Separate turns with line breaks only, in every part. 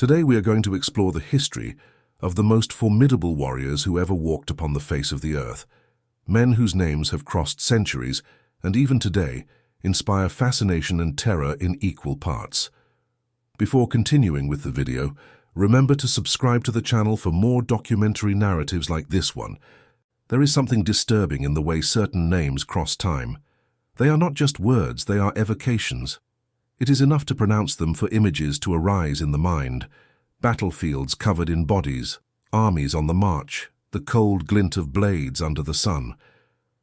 Today we are going to explore the history of the most formidable warriors who ever walked upon the face of the earth, men whose names have crossed centuries and even today inspire fascination and terror in equal parts. Before continuing with the video, remember to subscribe to the channel for more documentary narratives like this one. There is something disturbing in the way certain names cross time. They are not just words, they are evocations. It is enough to pronounce them for images to arise in the mind. Battlefields covered in bodies, armies on the march, the cold glint of blades under the sun.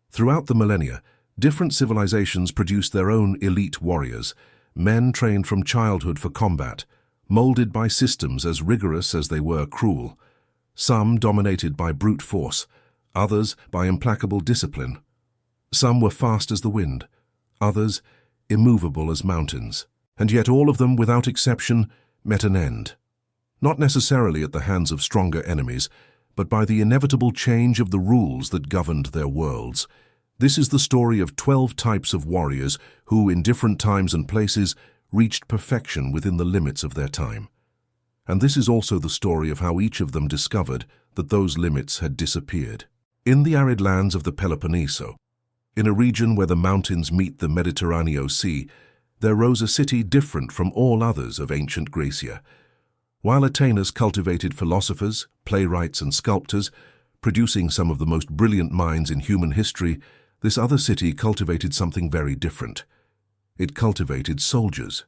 Throughout the millennia, different civilizations produced their own elite warriors, men trained from childhood for combat, molded by systems as rigorous as they were cruel. Some dominated by brute force, others by implacable discipline. Some were fast as the wind, others immovable as mountains. And yet all of them, without exception, met an end. Not necessarily at the hands of stronger enemies, but by the inevitable change of the rules that governed their worlds. This is the story of 12 types of warriors who, in different times and places, reached perfection within the limits of their time. And this is also the story of how each of them discovered that those limits had disappeared. In the arid lands of the Peloponneso, in a region where the mountains meet the Mediterranean Sea, there rose a city different from all others of ancient Graecia. While Atenas cultivated philosophers, playwrights, and sculptors, producing some of the most brilliant minds in human history, this other city cultivated something very different. It cultivated soldiers.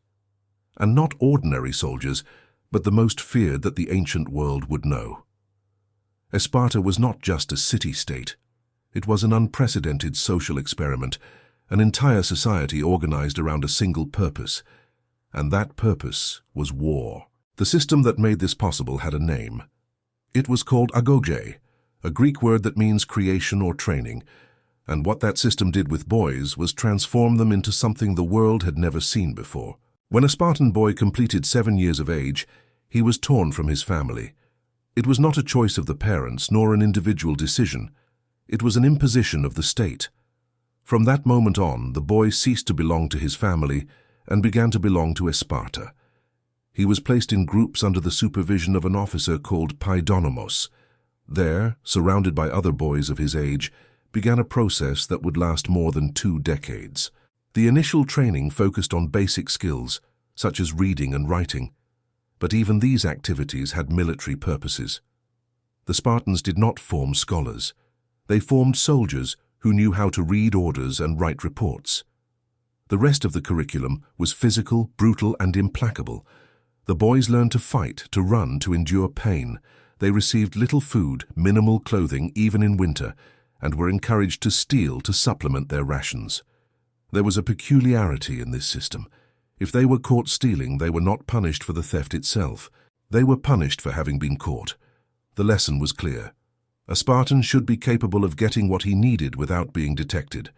And not ordinary soldiers, but the most feared that the ancient world would know. Sparta was not just a city-state. It was an unprecedented social experiment, an entire society organized around a single purpose, and that purpose was war. The system that made this possible had a name. It was called agoge, a Greek word that means creation or training, and what that system did with boys was transform them into something the world had never seen before. When a Spartan boy completed 7 years of age, he was torn from his family. It was not a choice of the parents nor an individual decision. It was an imposition of the state. From that moment on, the boy ceased to belong to his family and began to belong to Sparta. He was placed in groups under the supervision of an officer called Paidonomos. There, surrounded by other boys of his age, began a process that would last more than 2 decades. The initial training focused on basic skills, such as reading and writing, but even these activities had military purposes. The Spartans did not form scholars. They formed soldiers who knew how to read orders and write reports. The rest of the curriculum was physical, brutal, and implacable. The boys learned to fight, to run, to endure pain. They received little food, minimal clothing, even in winter, and were encouraged to steal to supplement their rations. There was a peculiarity in this system. If they were caught stealing, they were not punished for the theft itself. They were punished for having been caught. The lesson was clear. A Spartan should be capable of getting what he needed without being detected.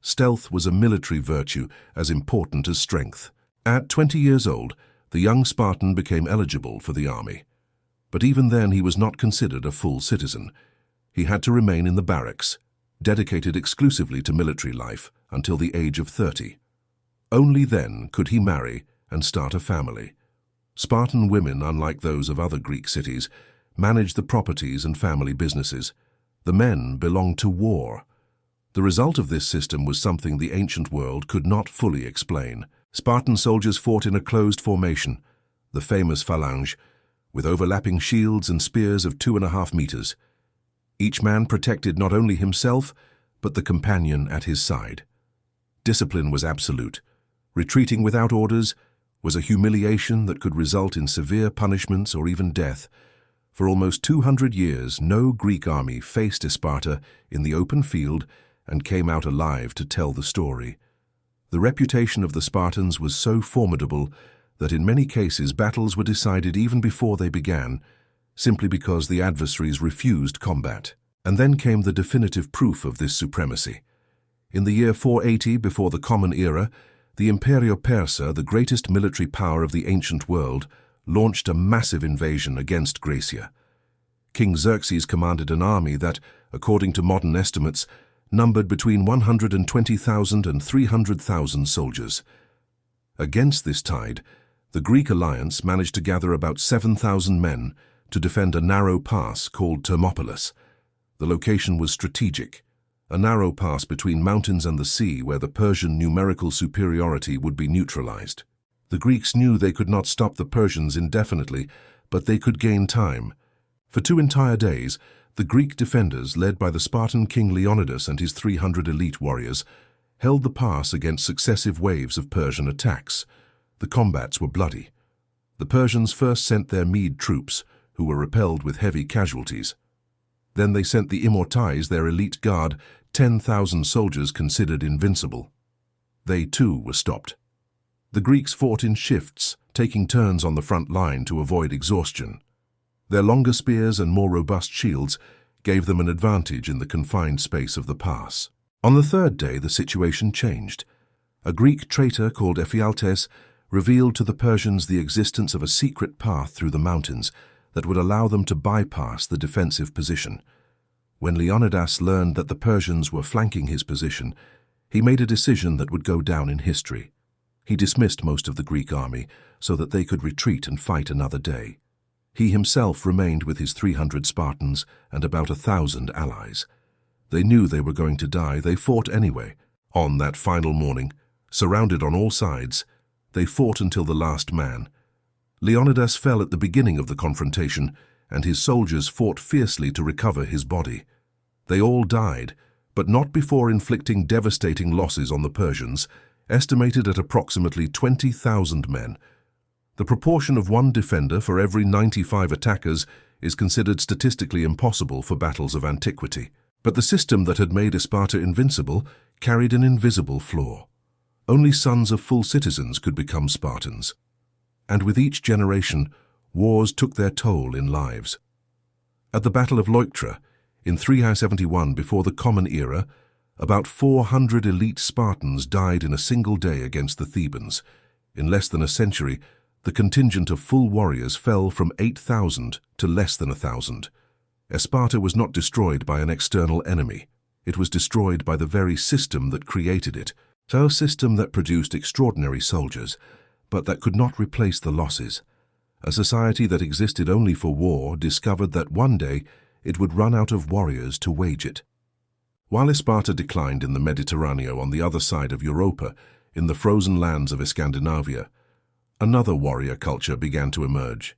Stealth was a military virtue as important as strength. At 20 years old, the young Spartan became eligible for the army. But even then he was not considered a full citizen. He had to remain in the barracks, dedicated exclusively to military life until the age of 30. Only then could he marry and start a family. Spartan women, unlike those of other Greek cities, managed the properties and family businesses. The men belonged to war. The result of this system was something the ancient world could not fully explain. Spartan soldiers fought in a closed formation, the famous phalange, with overlapping shields and spears of 2.5 meters. Each man protected not only himself, but the companion at his side. Discipline was absolute. Retreating without orders was a humiliation that could result in severe punishments or even death. For almost 200 years, no Greek army faced Sparta in the open field and came out alive to tell the story. The reputation of the Spartans was so formidable that in many cases battles were decided even before they began, simply because the adversaries refused combat. And then came the definitive proof of this supremacy. In the year 480 before the Common Era, the Imperio Persa, the greatest military power of the ancient world, launched a massive invasion against Graecia. King Xerxes commanded an army that, according to modern estimates, numbered between 120,000 and 300,000 soldiers. Against this tide, The Greek alliance managed to gather about 7,000 men to defend a narrow pass called Thermopylae. The location was strategic, a narrow pass between mountains and the sea where the Persian numerical superiority would be neutralized. The Greeks knew they could not stop the Persians indefinitely, but they could gain time. For 2 entire days, the Greek defenders, led by the Spartan king Leonidas and his 300 elite warriors, held the pass against successive waves of Persian attacks. The combats were bloody. The Persians first sent their Mede troops, who were repelled with heavy casualties. Then they sent the Immortais, their elite guard, 10,000 soldiers considered invincible. They too were stopped. The Greeks fought in shifts, taking turns on the front line to avoid exhaustion. Their longer spears and more robust shields gave them an advantage in the confined space of the pass. On the 3rd day, the situation changed. A Greek traitor called Ephialtes revealed to the Persians the existence of a secret path through the mountains that would allow them to bypass the defensive position. When Leonidas learned that the Persians were flanking his position, he made a decision that would go down in history. He dismissed most of the Greek army so that they could retreat and fight another day. He himself remained with his 300 Spartans and about 1,000 allies. They knew they were going to die. They fought anyway. On that final morning, surrounded on all sides, they fought until the last man. Leonidas fell at the beginning of the confrontation, and his soldiers fought fiercely to recover his body. They all died, but not before inflicting devastating losses on the Persians, estimated at approximately 20,000 men. The proportion of 1 defender for every 95 attackers is considered statistically impossible for battles of antiquity. But the system that had made Sparta invincible carried an invisible flaw. Only sons of full citizens could become Spartans. And with each generation, wars took their toll in lives. At the Battle of Leuctra, in 371 before the Common Era, about 400 elite Spartans died in a single day against the Thebans. In less than a century, the contingent of full warriors fell from 8,000 to less than 1,000. Sparta was not destroyed by an external enemy. It was destroyed by the very system that created it. A system that produced extraordinary soldiers, but that could not replace the losses. A society that existed only for war discovered that one day it would run out of warriors to wage it. While Sparta declined in the Mediterranean on the other side of Europa, in the frozen lands of Scandinavia, another warrior culture began to emerge.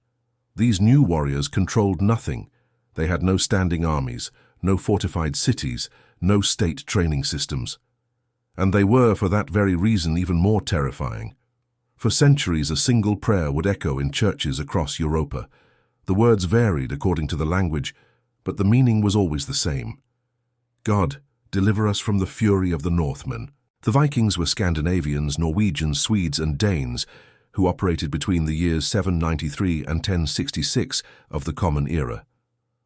These new warriors controlled nothing. They had no standing armies, no fortified cities, no state training systems. And they were, for that very reason, even more terrifying. For centuries, a single prayer would echo in churches across Europa. The words varied according to the language, but the meaning was always the same. God, deliver us from the fury of the Northmen. The Vikings were Scandinavians, Norwegians, Swedes, and Danes who operated between the years 793 and 1066 of the Common Era.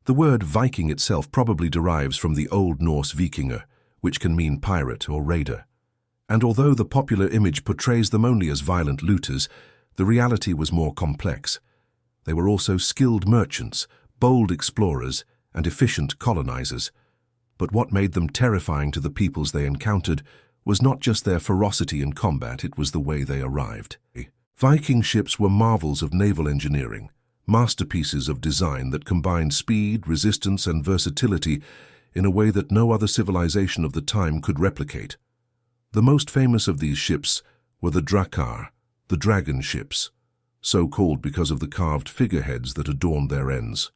The word Viking itself probably derives from the Old Norse vikingur, which can mean pirate or raider. And although the popular image portrays them only as violent looters, the reality was more complex. They were also skilled merchants, bold explorers, and efficient colonizers. But what made them terrifying to the peoples they encountered was not just their ferocity in combat, it was the way they arrived. Viking ships were marvels of naval engineering, masterpieces of design that combined speed, resistance, and versatility in a way that no other civilization of the time could replicate. The most famous of these ships were the Drakkar, the dragon ships, so called because of the carved figureheads that adorned their ends.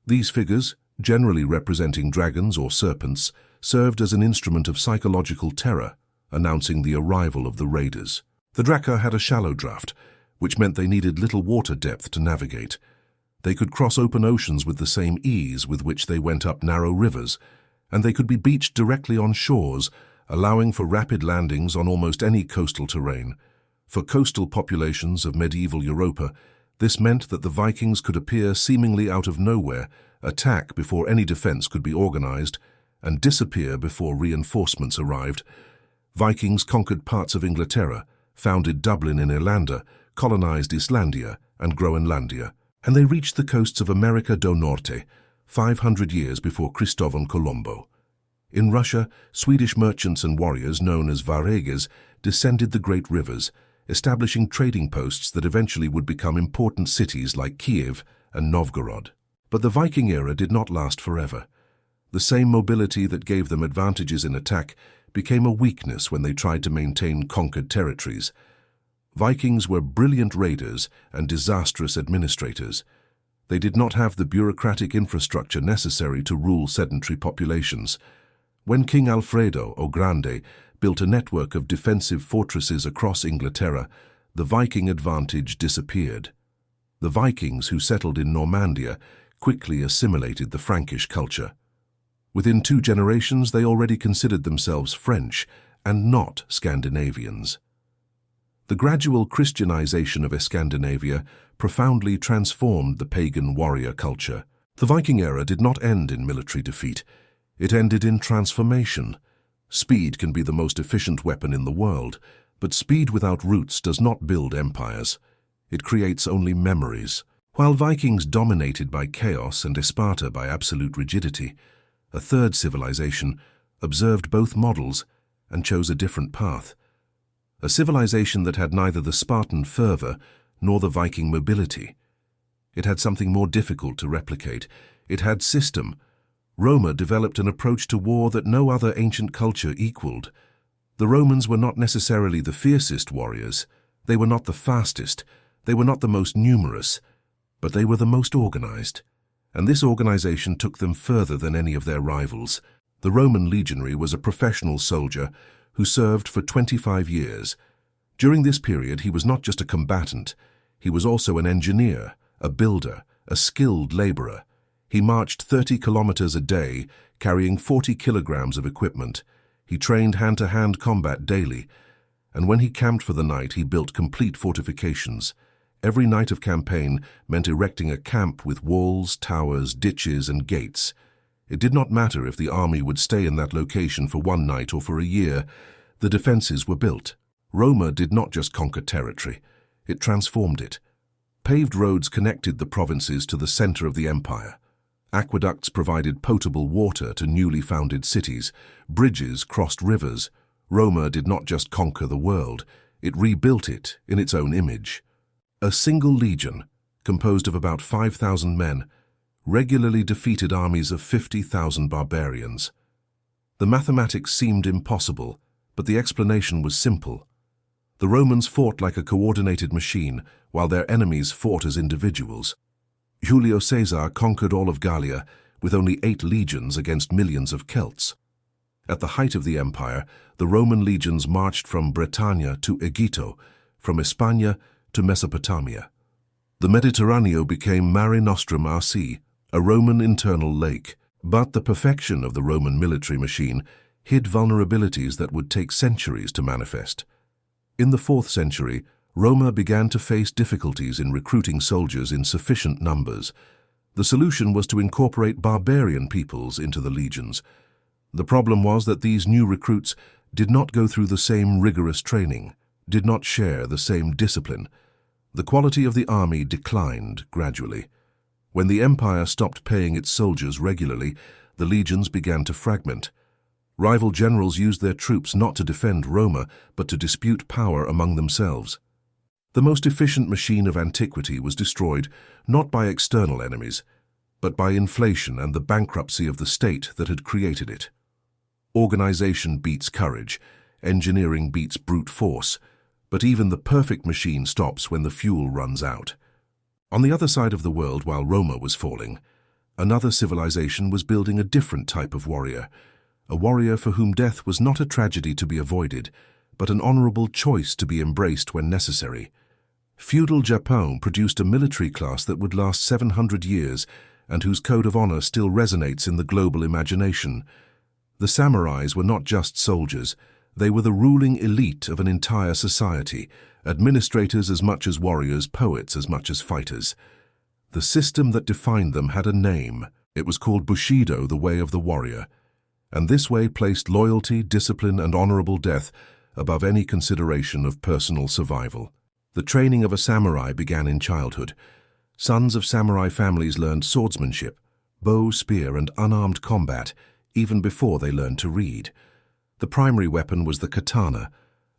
These figures, generally representing dragons or serpents, served as an instrument of psychological terror, announcing the arrival of the raiders. The Drakkar had a shallow draft, which meant they needed little water depth to navigate. They could cross open oceans with the same ease with which they went up narrow rivers, and they could be beached directly on shores, allowing for rapid landings on almost any coastal terrain. For coastal populations of medieval Europa, this meant that the Vikings could appear seemingly out of nowhere, attack before any defense could be organized, and disappear before reinforcements arrived. Vikings conquered parts of Inglaterra, founded Dublin in Irlanda, colonized Islandia and Groenlandia, and they reached the coasts of America do Norte 500 years before Cristobal Colombo. In Russia, Swedish merchants and warriors known as vareges descended the great rivers, establishing trading posts that eventually would become important cities like Kiev and Novgorod. But the Viking era did not last forever. The same mobility that gave them advantages in attack became a weakness when they tried to maintain conquered territories. Vikings were brilliant raiders and disastrous administrators. They did not have the bureaucratic infrastructure necessary to rule sedentary populations. When King Alfredo o Grande built a network of defensive fortresses across Inglaterra, the Viking advantage disappeared. The Vikings who settled in Normandia quickly assimilated the Frankish culture. Within 2 generations, they already considered themselves French and not Scandinavians. The gradual Christianization of Scandinavia profoundly transformed the pagan warrior culture. The Viking era did not end in military defeat. It ended in transformation. Speed can be the most efficient weapon in the world, but speed without roots does not build empires. It creates only memories. While Vikings dominated by chaos and Sparta by absolute rigidity, a third civilization observed both models and chose a different path. A civilization that had neither the Spartan fervor nor the Viking mobility. It had something more difficult to replicate. It had system. Roma developed an approach to war that no other ancient culture equaled. The Romans were not necessarily the fiercest warriors. They were not the fastest. They were not the most numerous. But they were the most organized. And this organization took them further than any of their rivals. The Roman legionary was a professional soldier who served for 25 years. During this period, he was not just a combatant. He was also an engineer, a builder, a skilled laborer. He marched 30 kilometers a day, carrying 40 kilograms of equipment. He trained hand-to-hand combat daily, and when he camped for the night, he built complete fortifications. Every night of campaign meant erecting a camp with walls, towers, ditches, and gates. It did not matter if the army would stay in that location for one night or for a year. The defenses were built. Roma did not just conquer territory. It transformed it. Paved roads connected the provinces to the center of the empire. Aqueducts provided potable water to newly founded cities. Bridges crossed rivers. Roma did not just conquer the world. It rebuilt it in its own image. A single legion, composed of about 5,000 men, regularly defeated armies of 50,000 barbarians. The mathematics seemed impossible, but the explanation was simple. The Romans fought like a coordinated machine, while their enemies fought as individuals. Julio Caesar conquered all of Gallia with only 8 legions against millions of Celts. At the height of the empire, the Roman legions marched from Britannia to Egitto, from Hispania to Mesopotamia. The Mediterraneo became Mare Nostrum Arsi, a Roman internal lake. But the perfection of the Roman military machine hid vulnerabilities that would take centuries to manifest. In the 4th century, Roma began to face difficulties in recruiting soldiers in sufficient numbers. The solution was to incorporate barbarian peoples into the legions. The problem was that these new recruits did not go through the same rigorous training, did not share the same discipline. The quality of the army declined gradually. When the empire stopped paying its soldiers regularly, the legions began to fragment. Rival generals used their troops not to defend Roma, but to dispute power among themselves. The most efficient machine of antiquity was destroyed not by external enemies, but by inflation and the bankruptcy of the state that had created it. Organization beats courage, engineering beats brute force, but even the perfect machine stops when the fuel runs out. On the other side of the world, while Roma was falling, another civilization was building a different type of warrior, a warrior for whom death was not a tragedy to be avoided, but an honorable choice to be embraced when necessary. Feudal Japan produced a military class that would last 700 years and whose code of honor still resonates in the global imagination. The samurais were not just soldiers. They were the ruling elite of an entire society, administrators as much as warriors, poets as much as fighters. The system that defined them had a name. It was called Bushido, the way of the warrior. And this way placed loyalty, discipline, and honorable death above any consideration of personal survival. The training of a samurai began in childhood. Sons of samurai families learned swordsmanship, bow, spear, and unarmed combat, even before they learned to read. The primary weapon was the katana,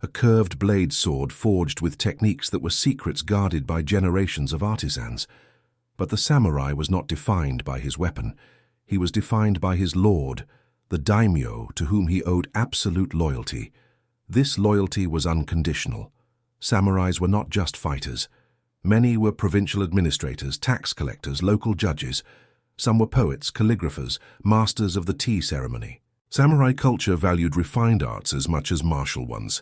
a curved blade sword forged with techniques that were secrets guarded by generations of artisans. But the samurai was not defined by his weapon. He was defined by his lord, the daimyo, to whom he owed absolute loyalty. This loyalty was unconditional. Samurais were not just fighters. Many were provincial administrators, tax collectors, local judges. Some were poets, calligraphers, masters of the tea ceremony. Samurai culture valued refined arts as much as martial ones.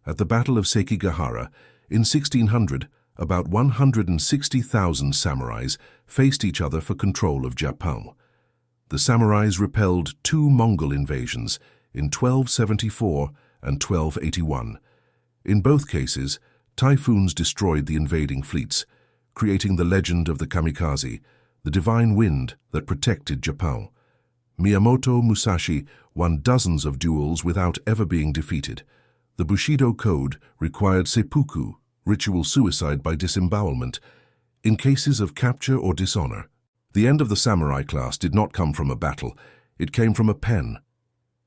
At the Battle of Sekigahara, in 1600, about 160,000 samurais faced each other for control of Japan. The samurais repelled two Mongol invasions in 1274 and 1281. In both cases, typhoons destroyed the invading fleets, creating the legend of the kamikaze, the divine wind that protected Japan. Miyamoto Musashi won dozens of duels without ever being defeated. The Bushido Code required seppuku, ritual suicide by disembowelment, in cases of capture or dishonor. The end of the samurai class did not come from a battle, it came from a pen.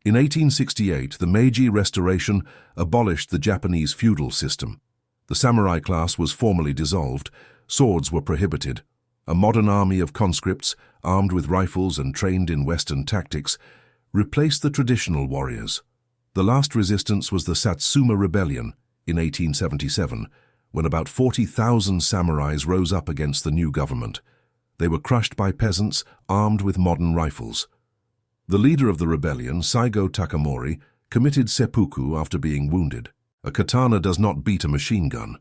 In 1868, the Meiji Restoration abolished the Japanese feudal system. The samurai class was formally dissolved, swords were prohibited. A modern army of conscripts, armed with rifles and trained in Western tactics, replaced the traditional warriors. The last resistance was the Satsuma Rebellion in 1877, when about 40,000 samurais rose up against the new government. They were crushed by peasants armed with modern rifles. The leader of the rebellion, Saigo Takamori, committed seppuku after being wounded. A katana does not beat a machine gun.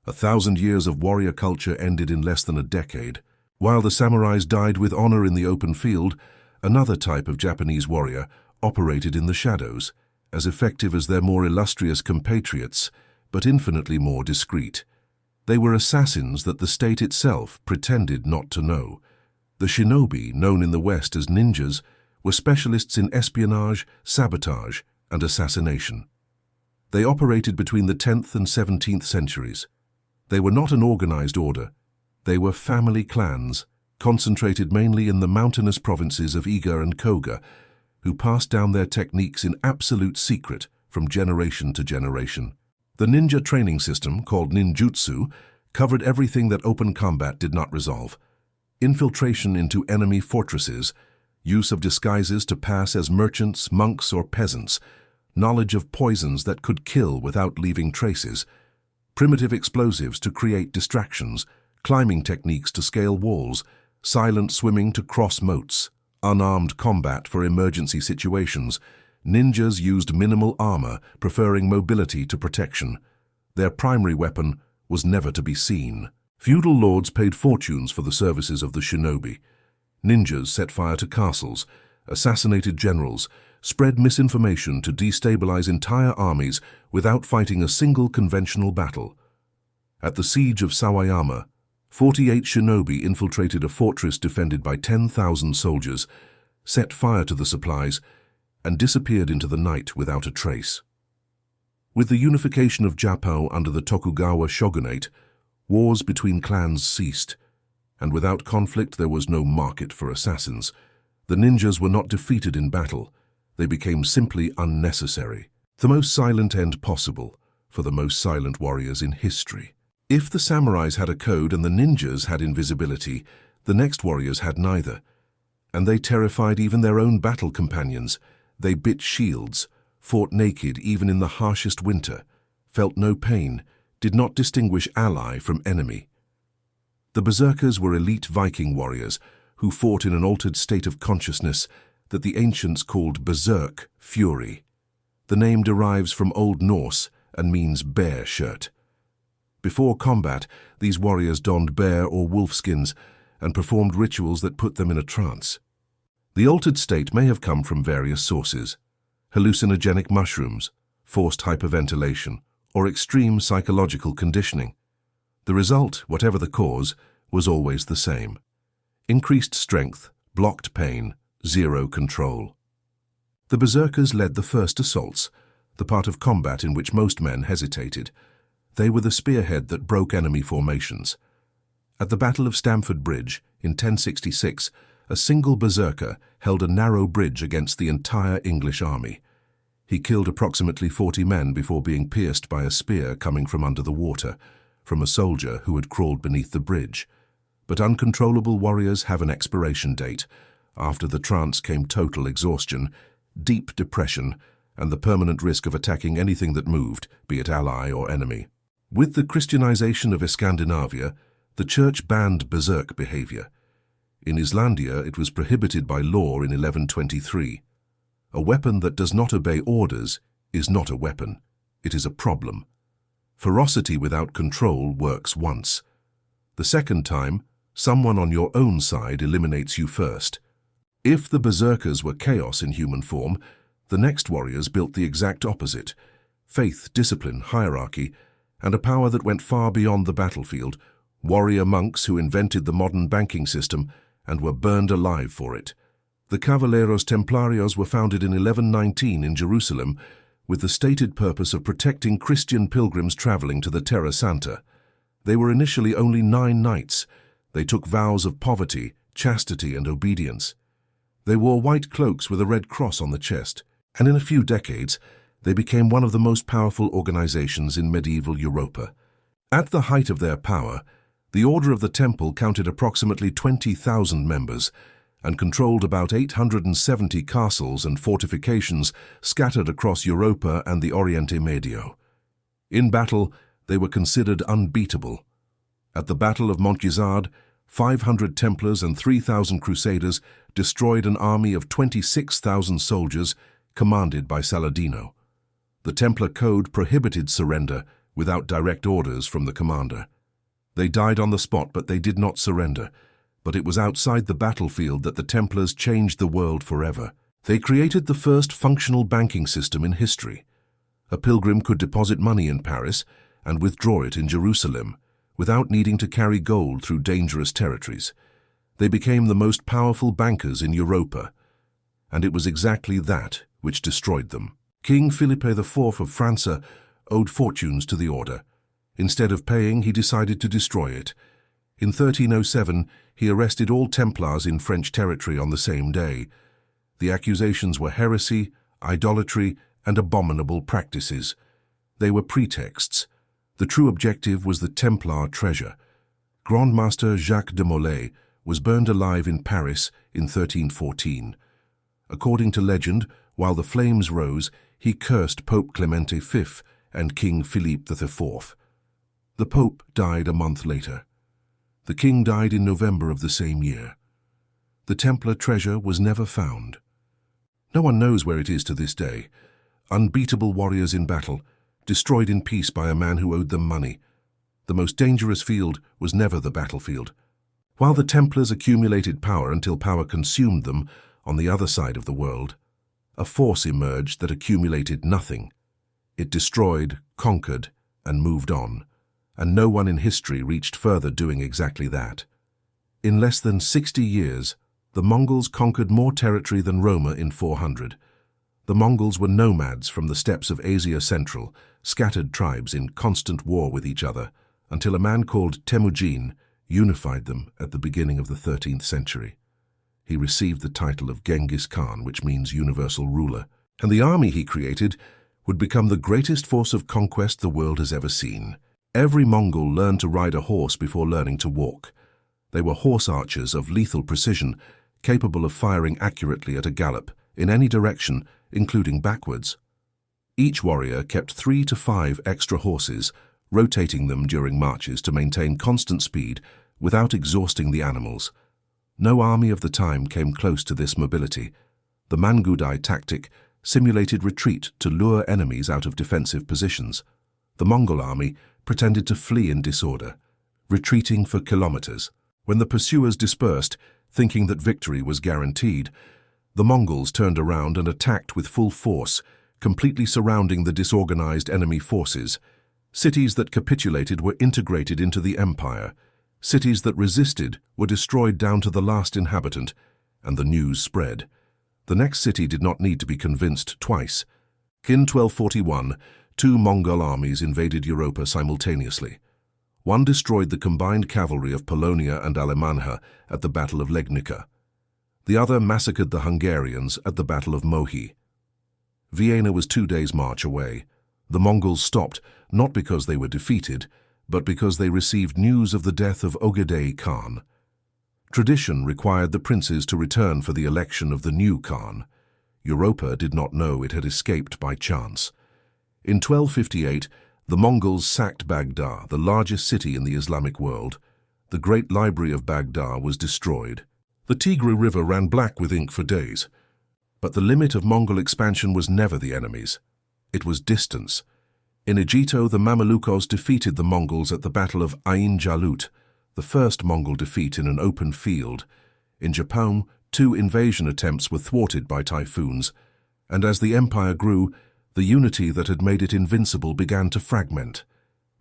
1,000 years of warrior culture ended in less than a decade. While the samurais died with honor in the open field, another type of Japanese warrior operated in the shadows, as effective as their more illustrious compatriots, but infinitely more discreet. They were assassins that the state itself pretended not to know. The shinobi, known in the West as ninjas, were specialists in espionage, sabotage, and assassination. They operated between the 10th and 17th centuries. They were not an organized order. They were family clans, concentrated mainly in the mountainous provinces of Iga and Koga, who passed down their techniques in absolute secret from generation to generation. The ninja training system, called ninjutsu, covered everything that open combat did not resolve. Infiltration into enemy fortresses, use of disguises to pass as merchants, monks, or peasants, knowledge of poisons that could kill without leaving traces, primitive explosives to create distractions, climbing techniques to scale walls, silent swimming to cross moats, unarmed combat for emergency situations. Ninjas used minimal armor, preferring mobility to protection. Their primary weapon was never to be seen. Feudal lords paid fortunes for the services of the shinobi. Ninjas set fire to castles, assassinated generals, spread misinformation to destabilize entire armies without fighting a single conventional battle. At the siege of Sawayama, 48 shinobi infiltrated a fortress defended by 10,000 soldiers, set fire to the supplies, and disappeared into the night without a trace. With the unification of Japan under the Tokugawa shogunate, wars between clans ceased, and without conflict there was no market for assassins. The ninjas were not defeated in battle, they became simply unnecessary. The most silent end possible for the most silent warriors in history. If the samurais had a code and the ninjas had invisibility, the next warriors had neither, and they terrified even their own battle companions. They bit shields, fought naked even in the harshest winter, felt no pain, did not distinguish ally from enemy. The berserkers were elite Viking warriors who fought in an altered state of consciousness that the ancients called berserk, fury. The name derives from Old Norse and means bear shirt. Before combat, these warriors donned bear or wolf skins and performed rituals that put them in a trance. The altered state may have come from various sources: hallucinogenic mushrooms, forced hyperventilation, or extreme psychological conditioning. The result, whatever the cause, was always the same: increased strength, blocked pain, zero control. The berserkers led the first assaults, the part of combat in which most men hesitated. They were the spearhead that broke enemy formations. At the Battle of Stamford Bridge in 1066, a single berserker held a narrow bridge against the entire English army. He killed approximately 40 men before being pierced by a spear coming from under the water, from a soldier who had crawled beneath the bridge. But uncontrollable warriors have an expiration date. After the trance came total exhaustion, deep depression, and the permanent risk of attacking anything that moved, be it ally or enemy. With the Christianization of Scandinavia, the church banned berserk behavior. In Islandia, it was prohibited by law in 1123. A weapon that does not obey orders is not a weapon. It is a problem. Ferocity without control works once. The second time, someone on your own side eliminates you first. If the berserkers were chaos in human form, the next warriors built the exact opposite: faith, discipline, hierarchy, and a power that went far beyond the battlefield, warrior monks who invented the modern banking system and were burned alive for it. The Cavalleros Templarios were founded in 1119 in Jerusalem with the stated purpose of protecting Christian pilgrims traveling to the Terra Santa. They were initially only 9 knights. They took vows of poverty, chastity, and obedience. They wore white cloaks with a red cross on the chest, and in a few decades, they became one of the most powerful organizations in medieval Europa. At the height of their power, the Order of the Temple counted approximately 20,000 members and controlled about 870 castles and fortifications scattered across Europa and the Oriente Medio. In battle, they were considered unbeatable. At the Battle of Montgisard, 500 Templars and 3,000 Crusaders destroyed an army of 26,000 soldiers commanded by Saladino. The Templar Code prohibited surrender without direct orders from the commander. They died on the spot, but they did not surrender. But it was outside the battlefield that the Templars changed the world forever. They created the first functional banking system in history. A pilgrim could deposit money in Paris and withdraw it in Jerusalem without needing to carry gold through dangerous territories. They became the most powerful bankers in Europa, and it was exactly that which destroyed them. King Philippe IV of France owed fortunes to the order. Instead of paying, he decided to destroy it. In 1307, he arrested all Templars in French territory on the same day. The accusations were heresy, idolatry, and abominable practices. They were pretexts. The true objective was the Templar treasure. Grand Master Jacques de Molay was burned alive in Paris in 1314. According to legend, while the flames rose, he cursed Pope Clemente V and King Philippe IV. The Pope died a month later. The king died in November of the same year. The Templar treasure was never found. No one knows where it is to this day. Unbeatable warriors in battle, destroyed in peace by a man who owed them money. The most dangerous field was never the battlefield. While the Templars accumulated power until power consumed them, on the other side of the world, a force emerged that accumulated nothing. It destroyed, conquered, and moved on. And no one in history reached further doing exactly that. In less than 60 years, the Mongols conquered more territory than Roma in 400. The Mongols were nomads from the steppes of Asia Central, scattered tribes in constant war with each other, until a man called Temujin unified them at the beginning of the 13th century. He received the title of Genghis Khan, which means universal ruler, and the army he created would become the greatest force of conquest the world has ever seen. Every Mongol learned to ride a horse before learning to walk. They were horse archers of lethal precision, capable of firing accurately at a gallop, in any direction, including backwards. Each warrior kept 3 to 5 extra horses, rotating them during marches to maintain constant speed without exhausting the animals. No army of the time came close to this mobility. The Mangudai tactic simulated retreat to lure enemies out of defensive positions. The Mongol army pretended to flee in disorder, retreating for kilometers. When the pursuers dispersed, thinking that victory was guaranteed, the Mongols turned around and attacked with full force, completely surrounding the disorganized enemy forces. Cities that capitulated were integrated into the empire. Cities that resisted were destroyed down to the last inhabitant, and the news spread. The next city did not need to be convinced twice. In 1241, 2 Mongol armies invaded Europa simultaneously. One destroyed the combined cavalry of Polonia and Alemannia at the Battle of Legnica. The other massacred the Hungarians at the Battle of Mohi. Vienna was 2 days' march away. The Mongols stopped, not because they were defeated, but because they received news of the death of Ogedei Khan. Tradition required the princes to return for the election of the new Khan. Europa did not know it had escaped by chance. In 1258, the Mongols sacked Baghdad, the largest city in the Islamic world. The great library of Baghdad was destroyed. The Tigris River ran black with ink for days. But the limit of Mongol expansion was never the enemies. It was distance. In Egito, the Mamelukos defeated the Mongols at the Battle of Ain Jalut, the first Mongol defeat in an open field. In Japan, 2 invasion attempts were thwarted by typhoons, and as the empire grew, the unity that had made it invincible began to fragment.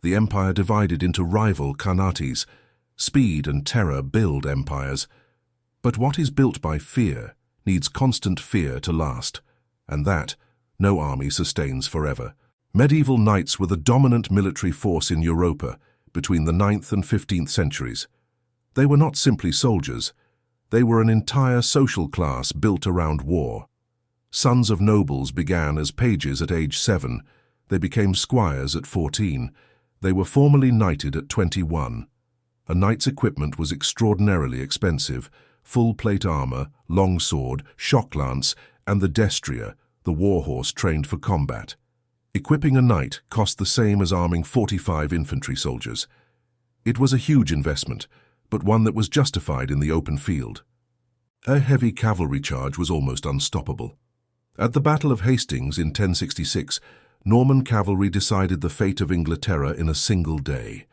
The empire divided into rival khanates. Speed and terror build empires. But what is built by fear needs constant fear to last, and that no army sustains forever. Medieval knights were the dominant military force in Europa between the 9th and 15th centuries. They were not simply soldiers. They were an entire social class built around war. Sons of nobles began as pages at age 7. They became squires at 14. They were formally knighted at 21. A knight's equipment was extraordinarily expensive: full plate armor, long sword, shock lance, and the destrier, the warhorse trained for combat. Equipping a knight cost the same as arming 45 infantry soldiers. It was a huge investment, but one that was justified in the open field. A heavy cavalry charge was almost unstoppable. At the Battle of Hastings in 1066, Norman cavalry decided the fate of Inglaterra in a single day.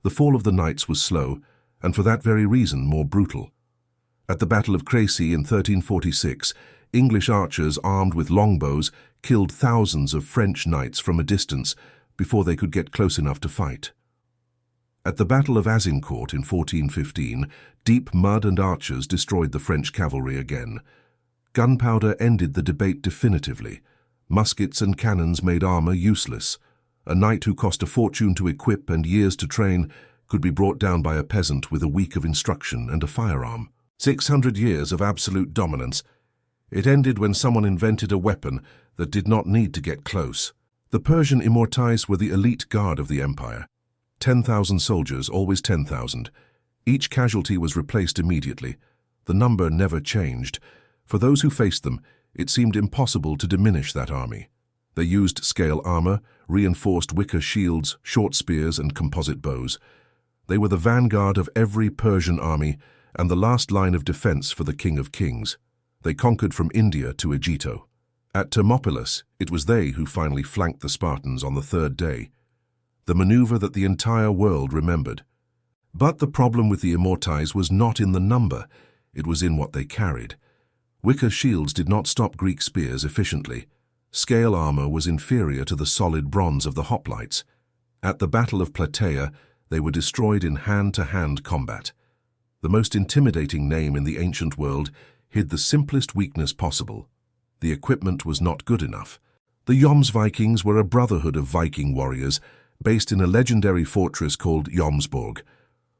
The fall of the knights was slow, and for that very reason more brutal. At the Battle of Crécy in 1346, English archers armed with longbows killed thousands of French knights from a distance before they could get close enough to fight. At the Battle of Azincourt in 1415, deep mud and archers destroyed the French cavalry again. Gunpowder ended the debate definitively. Muskets and cannons made armor useless. A knight who cost a fortune to equip and years to train could be brought down by a peasant with a week of instruction and a firearm. 600 years of absolute dominance. It ended when someone invented a weapon that did not need to get close. The Persian immortais were the elite guard of the empire. 10,000 soldiers, always 10,000. Each casualty was replaced immediately. The number never changed. For those who faced them, it seemed impossible to diminish that army. They used scale armor, reinforced wicker shields, short spears, and composite bows. They were the vanguard of every Persian army and the last line of defense for the King of Kings. They conquered from India to Egito. At Thermopylae, it was they who finally flanked the Spartans on the 3rd day. The maneuver that the entire world remembered. But the problem with the immortais was not in the number, it was in what they carried. Wicker shields did not stop Greek spears efficiently. Scale armor was inferior to the solid bronze of the hoplites. At the Battle of Plataea, they were destroyed in hand-to-hand combat. The most intimidating name in the ancient world hid the simplest weakness possible. The equipment was not good enough. The Jomsvikings were a brotherhood of Viking warriors based in a legendary fortress called Jomsborg.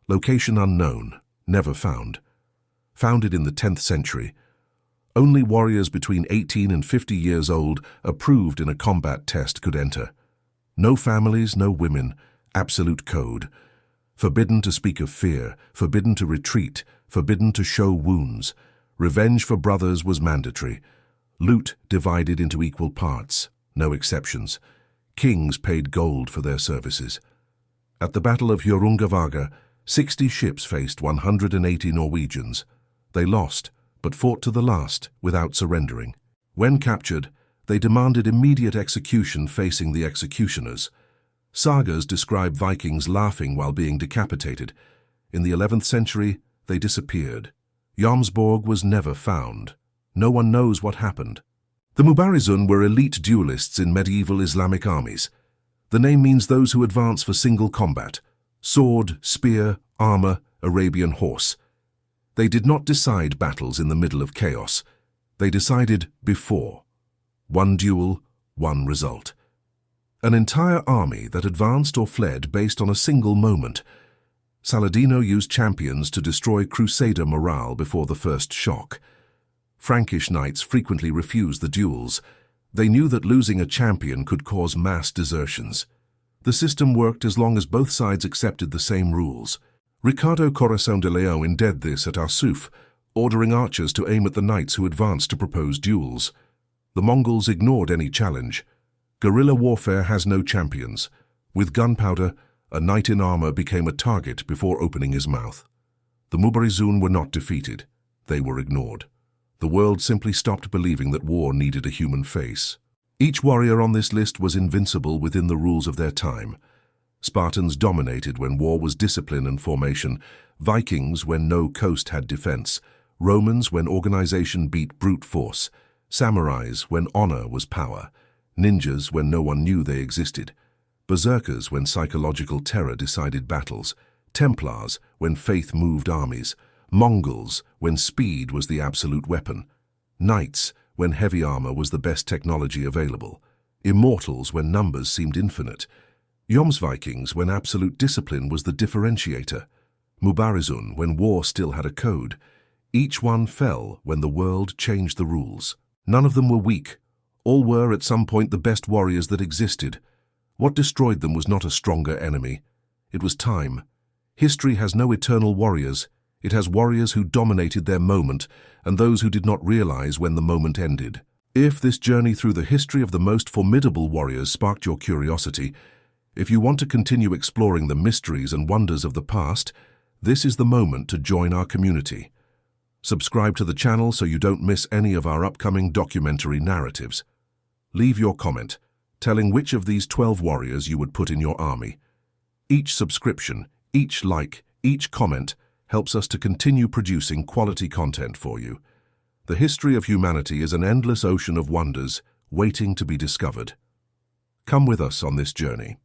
Location unknown, never found. Founded in the 10th century, only warriors between 18 and 50 years old approved in a combat test could enter. No families, no women, absolute code. Forbidden to speak of fear, forbidden to retreat, forbidden to show wounds. Revenge for brothers was mandatory. Loot divided into equal parts, no exceptions. Kings paid gold for their services. At the Battle of Hjörungavágr, 60 ships faced 180 Norwegians. They lost, but fought to the last without surrendering. When captured, they demanded immediate execution facing the executioners. Sagas describe Vikings laughing while being decapitated. In the 11th century, they disappeared. Jomsborg was never found. No one knows what happened. The Mubarizun were elite duelists in medieval Islamic armies. The name means those who advance for single combat. Sword, spear, armor, Arabian horse. They did not decide battles in the middle of chaos. They decided before. One duel, one result. An entire army that advanced or fled based on a single moment. Saladino used champions to destroy crusader morale before the first shock. Frankish knights frequently refused the duels. They knew that losing a champion could cause mass desertions. The system worked as long as both sides accepted the same rules. Ricardo Corazón de León did this at Arsuf, ordering archers to aim at the knights who advanced to propose duels. The Mongols ignored any challenge. Guerrilla warfare has no champions. With gunpowder, a knight in armor became a target before opening his mouth. The Mubarizun were not defeated. They were ignored. The world simply stopped believing that war needed a human face. Each warrior on this list was invincible within the rules of their time. Spartans dominated when war was discipline and formation, Vikings when no coast had defense, Romans when organization beat brute force, samurais when honor was power, ninjas when no one knew they existed, berserkers when psychological terror decided battles, Templars when faith moved armies, Mongols when speed was the absolute weapon, knights when heavy armor was the best technology available, immortals when numbers seemed infinite, Jomsvikings when absolute discipline was the differentiator, Mubarizun when war still had a code. Each one fell when the world changed the rules. None of them were weak. All were at some point the best warriors that existed. What destroyed them was not a stronger enemy. It was time. History has no eternal warriors. It has warriors who dominated their moment and those who did not realize when the moment ended. If this journey through the history of the most formidable warriors sparked your curiosity, if you want to continue exploring the mysteries and wonders of the past, this is the moment to join our community. Subscribe to the channel so you don't miss any of our upcoming documentary narratives. Leave your comment, telling which of these 12 warriors you would put in your army. Each subscription, each like, each comment helps us to continue producing quality content for you. The history of humanity is an endless ocean of wonders waiting to be discovered. Come with us on this journey.